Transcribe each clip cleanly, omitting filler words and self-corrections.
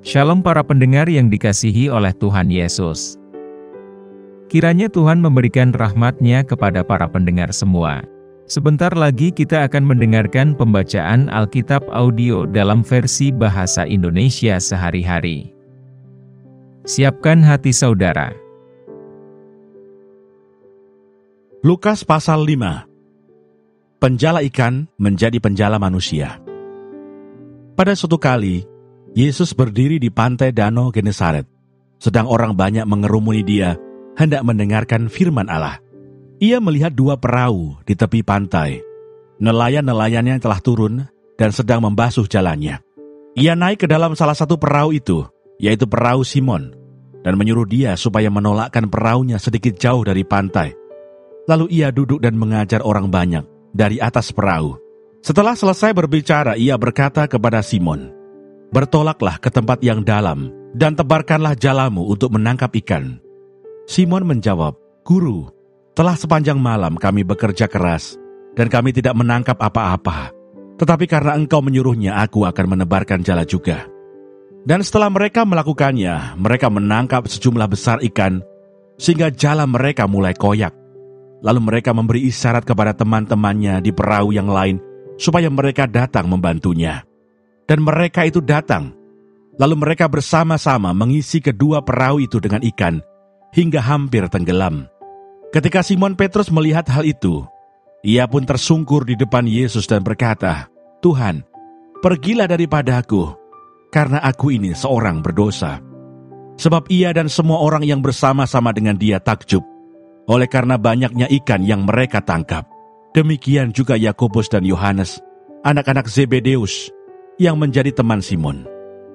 Shalom para pendengar yang dikasihi oleh Tuhan Yesus. Kiranya Tuhan memberikan rahmat-Nya kepada para pendengar semua. Sebentar lagi kita akan mendengarkan pembacaan Alkitab audio dalam versi bahasa Indonesia sehari-hari. Siapkan hati saudara. Lukas pasal 5. Penjala ikan menjadi penjala manusia. Pada suatu kali, Yesus berdiri di pantai Danau Genesaret, sedang orang banyak mengerumuni dia, hendak mendengarkan firman Allah. Ia melihat dua perahu di tepi pantai. Nelayan-nelayannya telah turun dan sedang membasuh jalannya. Ia naik ke dalam salah satu perahu itu, yaitu perahu Simon, dan menyuruh dia supaya menolakkan perahunya sedikit jauh dari pantai. Lalu ia duduk dan mengajar orang banyak dari atas perahu. Setelah selesai berbicara, ia berkata kepada Simon, "Bertolaklah ke tempat yang dalam, dan tebarkanlah jalamu untuk menangkap ikan." Simon menjawab, "Guru, telah sepanjang malam kami bekerja keras, dan kami tidak menangkap apa-apa. Tetapi karena engkau menyuruhnya, aku akan menebarkan jala juga." Dan setelah mereka melakukannya, mereka menangkap sejumlah besar ikan, sehingga jala mereka mulai koyak. Lalu mereka memberi isyarat kepada teman-temannya di perahu yang lain, supaya mereka datang membantunya. Dan mereka itu datang. Lalu mereka bersama-sama mengisi kedua perahu itu dengan ikan, hingga hampir tenggelam. Ketika Simon Petrus melihat hal itu, ia pun tersungkur di depan Yesus dan berkata, "Tuhan, pergilah daripada aku, karena aku ini seorang berdosa." Sebab ia dan semua orang yang bersama-sama dengan dia takjub, oleh karena banyaknya ikan yang mereka tangkap. Demikian juga Yakobus dan Yohanes, anak-anak Zebedeus, yang menjadi teman Simon.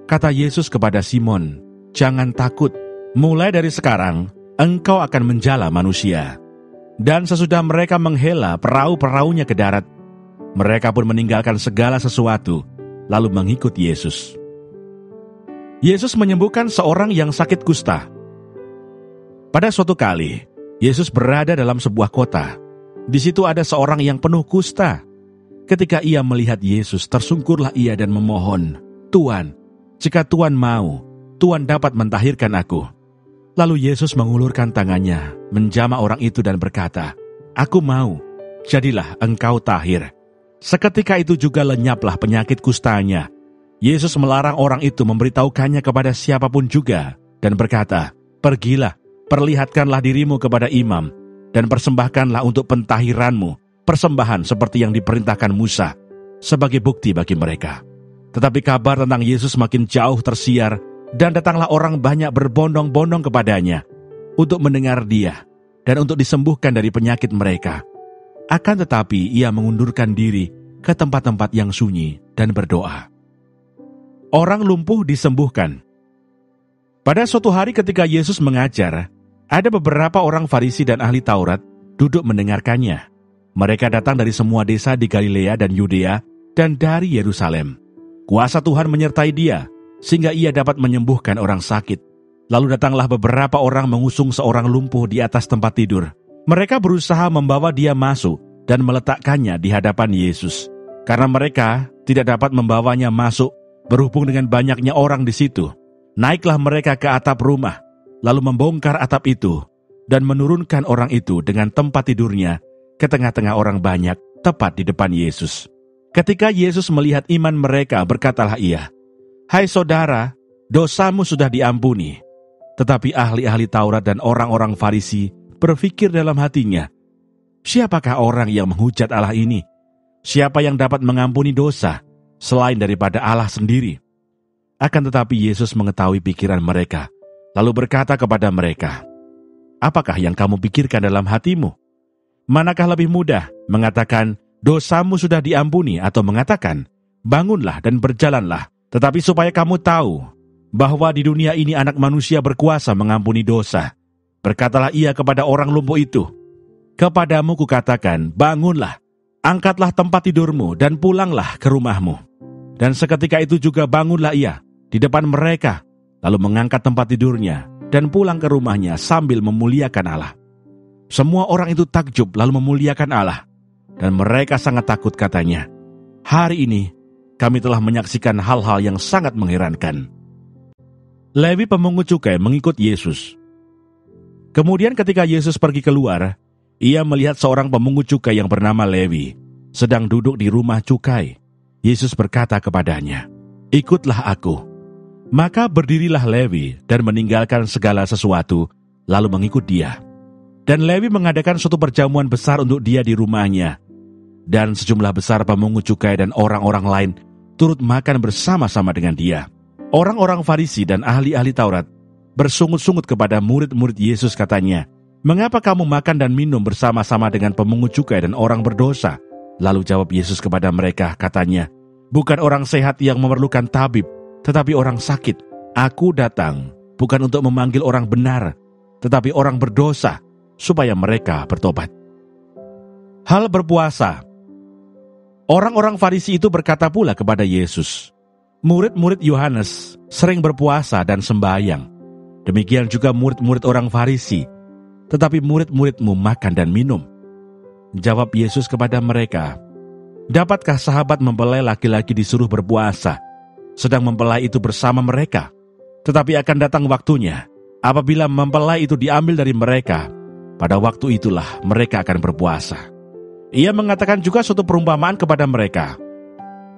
Kata Yesus kepada Simon, "Jangan takut, mulai dari sekarang engkau akan menjala manusia." Dan sesudah mereka menghela perahu-perahunya ke darat, mereka pun meninggalkan segala sesuatu, lalu mengikut Yesus. Yesus menyembuhkan seorang yang sakit kusta. Pada suatu kali, Yesus berada dalam sebuah kota. Di situ ada seorang yang penuh kusta. Ketika ia melihat Yesus, tersungkurlah ia dan memohon, "Tuan, jika Tuan mau, Tuan dapat mentahirkan aku." Lalu Yesus mengulurkan tangannya, menjamah orang itu dan berkata, "Aku mau, jadilah engkau tahir." Seketika itu juga lenyaplah penyakit kustanya. Yesus melarang orang itu memberitahukannya kepada siapapun juga, dan berkata, "Pergilah, perlihatkanlah dirimu kepada imam, dan persembahkanlah untuk pentahiranmu persembahan seperti yang diperintahkan Musa, sebagai bukti bagi mereka." Tetapi kabar tentang Yesus makin jauh tersiar, dan datanglah orang banyak berbondong-bondong kepadanya untuk mendengar dia dan untuk disembuhkan dari penyakit mereka. Akan tetapi ia mengundurkan diri ke tempat-tempat yang sunyi dan berdoa. Orang lumpuh disembuhkan. Pada suatu hari ketika Yesus mengajar, ada beberapa orang Farisi dan ahli Taurat duduk mendengarkannya. Mereka datang dari semua desa di Galilea dan Yudea dan dari Yerusalem. Kuasa Tuhan menyertai dia, sehingga ia dapat menyembuhkan orang sakit. Lalu datanglah beberapa orang mengusung seorang lumpuh di atas tempat tidur. Mereka berusaha membawa dia masuk dan meletakkannya di hadapan Yesus. Karena mereka tidak dapat membawanya masuk, berhubung dengan banyaknya orang di situ, naiklah mereka ke atap rumah, lalu membongkar atap itu, dan menurunkan orang itu dengan tempat tidurnya ke tengah-tengah orang banyak, tepat di depan Yesus. Ketika Yesus melihat iman mereka, berkatalah ia, "Hai saudara, dosamu sudah diampuni." Tetapi ahli-ahli Taurat dan orang-orang Farisi berpikir dalam hatinya, "Siapakah orang yang menghujat Allah ini? Siapa yang dapat mengampuni dosa selain daripada Allah sendiri?" Akan tetapi Yesus mengetahui pikiran mereka, lalu berkata kepada mereka, "Apakah yang kamu pikirkan dalam hatimu? Manakah lebih mudah, mengatakan, 'Dosamu sudah diampuni,' atau mengatakan, 'Bangunlah dan berjalanlah'? Tetapi supaya kamu tahu bahwa di dunia ini Anak Manusia berkuasa mengampuni dosa." Berkatalah ia kepada orang lumpuh itu, "Kepadamu kukatakan, bangunlah, angkatlah tempat tidurmu dan pulanglah ke rumahmu." Dan seketika itu juga bangunlah ia di depan mereka, lalu mengangkat tempat tidurnya dan pulang ke rumahnya sambil memuliakan Allah. Semua orang itu takjub lalu memuliakan Allah, dan mereka sangat takut, katanya, "Hari ini kami telah menyaksikan hal-hal yang sangat mengherankan." Lewi pemungut cukai mengikut Yesus. Kemudian ketika Yesus pergi keluar, ia melihat seorang pemungut cukai yang bernama Lewi sedang duduk di rumah cukai. Yesus berkata kepadanya, "Ikutlah aku." Maka berdirilah Lewi dan meninggalkan segala sesuatu, lalu mengikut dia. Dan Lewi mengadakan suatu perjamuan besar untuk dia di rumahnya. Dan sejumlah besar pemungut cukai dan orang-orang lain turut makan bersama-sama dengan dia. Orang-orang Farisi dan ahli-ahli Taurat bersungut-sungut kepada murid-murid Yesus, katanya, "Mengapa kamu makan dan minum bersama-sama dengan pemungut cukai dan orang berdosa?" Lalu jawab Yesus kepada mereka, katanya, "Bukan orang sehat yang memerlukan tabib, tetapi orang sakit. Aku datang bukan untuk memanggil orang benar, tetapi orang berdosa, supaya mereka bertobat." Hal berpuasa. Orang-orang Farisi itu berkata pula kepada Yesus, "Murid-murid Yohanes sering berpuasa dan sembahyang. Demikian juga murid-murid orang Farisi, tetapi murid-muridmu makan dan minum." Jawab Yesus kepada mereka, "Dapatkah sahabat mempelai laki-laki disuruh berpuasa, sedang mempelai itu bersama mereka? Tetapi akan datang waktunya, apabila mempelai itu diambil dari mereka, pada waktu itulah mereka akan berpuasa." Ia mengatakan juga suatu perumpamaan kepada mereka.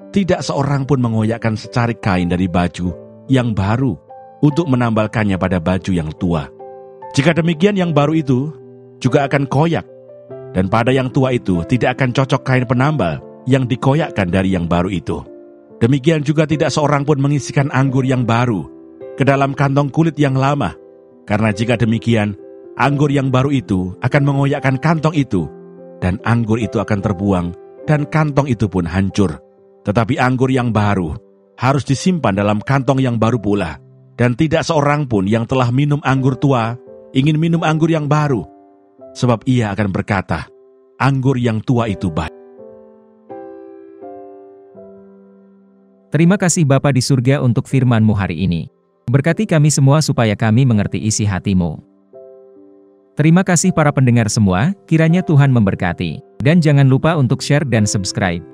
Tidak seorang pun mengoyakkan secarik kain dari baju yang baru untuk menambalkannya pada baju yang tua. Jika demikian, yang baru itu juga akan koyak, dan pada yang tua itu tidak akan cocok kain penambal yang dikoyakkan dari yang baru itu. Demikian juga tidak seorang pun mengisikan anggur yang baru ke dalam kantong kulit yang lama, karena jika demikian, anggur yang baru itu akan mengoyakkan kantong itu, dan anggur itu akan terbuang, dan kantong itu pun hancur. Tetapi anggur yang baru harus disimpan dalam kantong yang baru pula, dan tidak seorang pun yang telah minum anggur tua ingin minum anggur yang baru, sebab ia akan berkata, anggur yang tua itu baik. Terima kasih Bapa di surga untuk firman-Mu hari ini. Berkati kami semua supaya kami mengerti isi hati-Mu. Terima kasih para pendengar semua, kiranya Tuhan memberkati. Dan jangan lupa untuk share dan subscribe.